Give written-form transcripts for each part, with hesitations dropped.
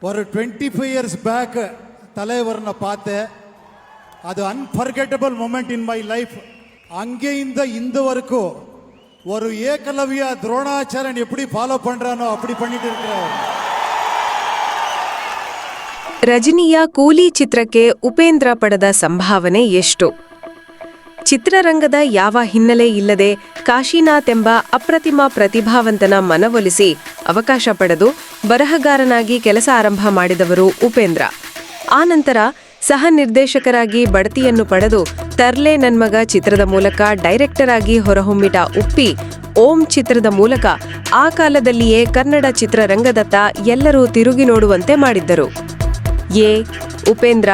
ஒரு 25 years back தலைவர்னு பார்த்தேன். அது unforgettable moment in my life. அங்கேಯಿಂದ இந்த வரைக்கும் ஒரு ஏகலவ்யா துரோணாச்சாரியன் எப்படி ஃபாலோ பண்றானோ அப்படி பண்ணிட்டு இருக்கிறார். ರಜನಿಯ ಕೂಲಿ ಚಿತ್ರಕ್ಕೆ ಉಪೇಂದ್ರ ಪಡೆದ ಸಂಭಾವನೆ ಎಷ್ಟು? ಚಿತ್ರರಂಗದ ಯಾವ ಹಿನ್ನೆಲೆ ಇಲ್ಲದೆ ಕಾಶಿನಾಥ್ ಎಂಬ ಅಪ್ರತಿಮ ಪ್ರತಿಭಾವಂತನ ಮನವೊಲಿಸಿ ಅವಕಾಶ ಪಡೆದು ಬರಹಗಾರನಾಗಿ ಕೆಲಸ ಆರಂಭ ಮಾಡಿದವರು ಉಪೇಂದ್ರ. ಆನಂತರ ಸಹ ನಿರ್ದೇಶಕರಾಗಿ ಬಡ್ತಿಯನ್ನು ಪಡೆದು ತರ್ಲೆ ನನ್ಮಗ ಚಿತ್ರದ ಮೂಲಕ ಡೈರೆಕ್ಟರ್ ಆಗಿ ಹೊರಹೊಮ್ಮಿಟ ಉಪ್ಪಿ ಓಂ ಚಿತ್ರದ ಮೂಲಕ ಆ ಕಾಲದಲ್ಲಿಯೇ ಕನ್ನಡ ಚಿತ್ರರಂಗದತ್ತ ಎಲ್ಲರೂ ತಿರುಗಿ ನೋಡುವಂತೆ ಮಾಡಿದ್ದರು. ಉಪೇಂದ್ರ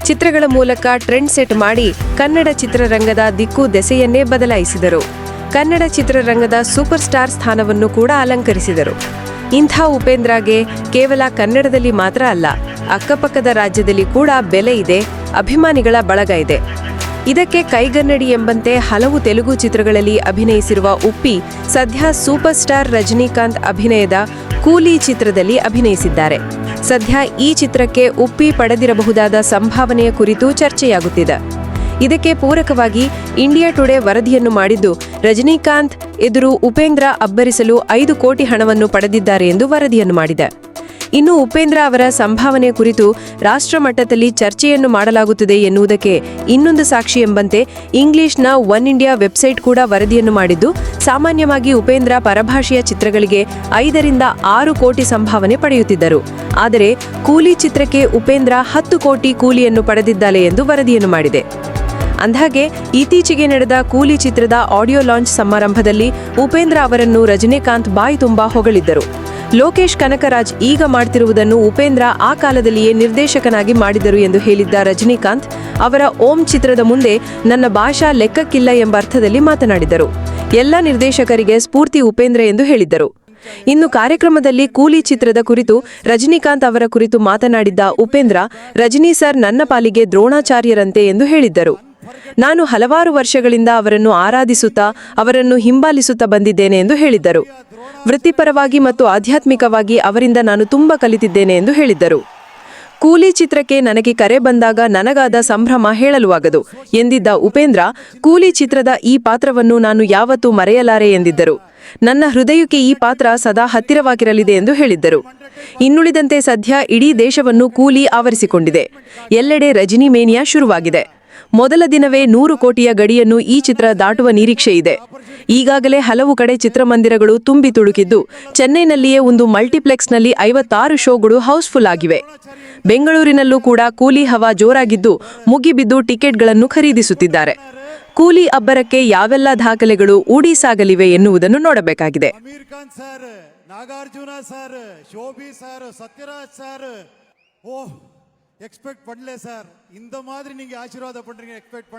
ಚಿತ್ರಗಳ ಮೂಲಕ ಟ್ರೆಂಡ್ ಸೆಟ್ ಮಾಡಿ ಕನ್ನಡ ಚಿತ್ರರಂಗದ ದಿಕ್ಕು ದೆಸೆಯನ್ನೇ ಬದಲಾಯಿಸಿದರು. ಕನ್ನಡ ಚಿತ್ರರಂಗದ ಸೂಪರ್ ಸ್ಟಾರ್ ಸ್ಥಾನವನ್ನು ಕೂಡ ಅಲಂಕರಿಸಿದರು. ಇಂಥ ಉಪೇಂದ್ರಗೆ ಕೇವಲ ಕನ್ನಡದಲ್ಲಿ ಮಾತ್ರ ಅಲ್ಲ, ಅಕ್ಕಪಕ್ಕದ ರಾಜ್ಯದಲ್ಲಿ ಕೂಡ ಬೆಲೆ ಇದೆ, ಅಭಿಮಾನಿಗಳ ಬಳಗ ಇದೆ. ಇದಕ್ಕೆ ಕೈಗನ್ನಡಿ ಎಂಬಂತೆ ಹಲವು ತೆಲುಗು ಚಿತ್ರಗಳಲ್ಲಿ ಅಭಿನಯಿಸಿರುವ ಉಪ್ಪಿ ಸದ್ಯ ಸೂಪರ್ ಸ್ಟಾರ್ ರಜನಿಕಾಂತ್ ಅಭಿನಯದ ಕೂಲಿ ಚಿತ್ರದಲ್ಲಿ ಅಭಿನಯಿಸಿದ್ದಾರೆ. ಸದ್ಯ ಈ ಚಿತ್ರಕ್ಕೆ ಉಪ್ಪಿ ಪಡೆದಿರಬಹುದಾದ ಸಂಭಾವನೆಯ ಕುರಿತು ಚರ್ಚೆಯಾಗುತ್ತಿದೆ. ಇದಕ್ಕೆ ಪೂರಕವಾಗಿ ಇಂಡಿಯಾ ಟುಡೇ ವರದಿಯನ್ನು ಮಾಡಿದ್ದು, ರಜನಿಕಾಂತ್ ಎದುರು ಉಪೇಂದ್ರ ಅಬ್ಬರಿಸಲು 5 ಕೋಟಿ ಹಣವನ್ನು ಪಡೆದಿದ್ದಾರೆ ಎಂದು ವರದಿಯನ್ನು ಮಾಡಿದೆ. ಇನ್ನು ಉಪೇಂದ್ರ ಅವರ ಸಂಭಾವನೆ ಕುರಿತು ರಾಷ್ಟ್ರ ಮಟ್ಟದಲ್ಲಿ ಚರ್ಚೆಯನ್ನು ಮಾಡಲಾಗುತ್ತದೆ ಎನ್ನುವುದಕ್ಕೆ ಇನ್ನೊಂದು ಸಾಕ್ಷಿ ಎಂಬಂತೆ ಇಂಗ್ಲಿಷ್ನ ಒನ್ ಇಂಡಿಯಾ ವೆಬ್ಸೈಟ್ ಕೂಡ ವರದಿಯನ್ನು ಮಾಡಿದ್ದು, ಸಾಮಾನ್ಯವಾಗಿ ಉಪೇಂದ್ರ ಪರಭಾಷೆಯ ಚಿತ್ರಗಳಿಗೆ 5 ರಿಂದ 6 ಕೋಟಿ ಸಂಭಾವನೆ ಪಡೆಯುತ್ತಿದ್ದರು. ಆದರೆ ಕೂಲಿ ಚಿತ್ರಕ್ಕೆ ಉಪೇಂದ್ರ 10 ಕೋಟಿ ಕೂಲಿಯನ್ನು ಪಡೆದಿದ್ದಾರೆ ಎಂದು ವರದಿಯನ್ನು ಮಾಡಿದೆ. ಅಂದಹಾಗೆ ಇತ್ತೀಚೆಗೆ ನಡೆದ ಕೂಲಿ ಚಿತ್ರದ ಆಡಿಯೋ ಲಾಂಚ್ ಸಮಾರಂಭದಲ್ಲಿ ಉಪೇಂದ್ರ ಅವರನ್ನು ರಜನಿಕಾಂತ್ ಬಾಯಿ ತುಂಬಾ ಹೊಗಳಿದ್ದರು. ಲೋಕೇಶ್ ಕನಕರಾಜ್ ಈಗ ಮಾಡ್ತಿರುವುದನ್ನು ಉಪೇಂದ್ರ ಆ ಕಾಲದಲ್ಲಿಯೇ ನಿರ್ದೇಶಕನಾಗಿ ಮಾಡಿದರು ಎಂದು ಹೇಳಿದ್ದ ರಜನಿಕಾಂತ್ ಅವರ ಓಂ ಚಿತ್ರದ ಮುಂದೆ ನನ್ನ ಭಾಷಾ ಲೆಕ್ಕಕ್ಕಿಲ್ಲ ಎಂಬ ಅರ್ಥದಲ್ಲಿ ಮಾತನಾಡಿದರು. ಎಲ್ಲ ನಿರ್ದೇಶಕರಿಗೆ ಸ್ಫೂರ್ತಿ ಉಪೇಂದ್ರ ಎಂದು ಹೇಳಿದ್ದರು. ಇನ್ನು ಕಾರ್ಯಕ್ರಮದಲ್ಲಿ ಕೂಲಿ ಚಿತ್ರದ ಕುರಿತು ರಜನಿಕಾಂತ್ ಅವರ ಕುರಿತು ಮಾತನಾಡಿದ್ದ ಉಪೇಂದ್ರ, ರಜನಿ ಸರ್ ನನ್ನ ಪಾಲಿಗೆ ದ್ರೋಣಾಚಾರ್ಯರಂತೆ ಎಂದು ಹೇಳಿದ್ದರು. ನಾನು ಹಲವಾರು ವರ್ಷಗಳಿಂದ ಅವರನ್ನು ಆರಾಧಿಸುತ್ತಾ ಅವರನ್ನು ಹಿಂಬಾಲಿಸುತ್ತಾ ಬಂದಿದ್ದೇನೆ ಎಂದು ಹೇಳಿದ್ದರು. ವೃತ್ತಿಪರವಾಗಿ ಮತ್ತು ಆಧ್ಯಾತ್ಮಿಕವಾಗಿ ಅವರಿಂದ ನಾನು ತುಂಬಾ ಕಲಿತಿದ್ದೇನೆ ಎಂದು ಹೇಳಿದ್ದರು. ಕೂಲಿ ಚಿತ್ರಕ್ಕೆ ನನಗೆ ಕರೆ ಬಂದಾಗ ನನಗಾದ ಸಂಭ್ರಮ ಹೇಳಲುವಾಗದು ಎಂದಿದ್ದ ಉಪೇಂದ್ರ, ಕೂಲಿ ಚಿತ್ರದ ಈ ಪಾತ್ರವನ್ನು ನಾನು ಯಾವತ್ತೂ ಮರೆಯಲಾರೆ ಎಂದಿದ್ದರು. ನನ್ನ ಹೃದಯಕ್ಕೆ ಈ ಪಾತ್ರ ಸದಾ ಹತ್ತಿರವಾಗಿರಲಿದೆ ಎಂದು ಹೇಳಿದ್ದರು. ಇನ್ನುಳಿದಂತೆ ಸದ್ಯ ಇಡೀ ದೇಶವನ್ನು ಕೂಲಿ ಆವರಿಸಿಕೊಂಡಿದೆ. ಎಲ್ಲೆಡೆ ರಜನಿ ಮೇನಿಯಾ ಶುರುವಾಗಿದೆ. ಮೊದಲ ದಿನವೇ 100 ಕೋಟಿಯ ಗಡಿಯನ್ನು ಈ ಚಿತ್ರ ದಾಟುವ ನಿರೀಕ್ಷೆ ಇದೆ. ಈಗಾಗಲೇ ಹಲವು ಕಡೆ ಚಿತ್ರಮಂದಿರಗಳು ತುಂಬಿ ತುಳುಕಿದ್ದು, ಚೆನ್ನೈನಲ್ಲಿಯೇ ಒಂದು ಮಲ್ಟಿಪ್ಲೆಕ್ಸ್ನಲ್ಲಿ 56 ಶೋಗಳು ಹೌಸ್ಫುಲ್ ಆಗಿವೆ. ಬೆಂಗಳೂರಿನಲ್ಲೂ ಕೂಡ ಕೂಲಿ ಹವಾ ಜೋರಾಗಿದ್ದು, ಮುಗಿಬಿದ್ದು ಟಿಕೆಟ್ಗಳನ್ನು ಖರೀದಿಸುತ್ತಿದ್ದಾರೆ. ಕೂಲಿ ಅಬ್ಬರಕ್ಕೆ ಯಾವೆಲ್ಲ ದಾಖಲೆಗಳು ಊಡಿಸಾಗಲಿವೆ ಎನ್ನುವುದನ್ನು ನೋಡಬೇಕಾಗಿದೆ. எக்ஸ்பெக்ட் பண்ணல சார். இந்த மாதிரி நீங்க ஆசீர்வாதம் பண்றீங்க, எக்ஸ்பெக்ட்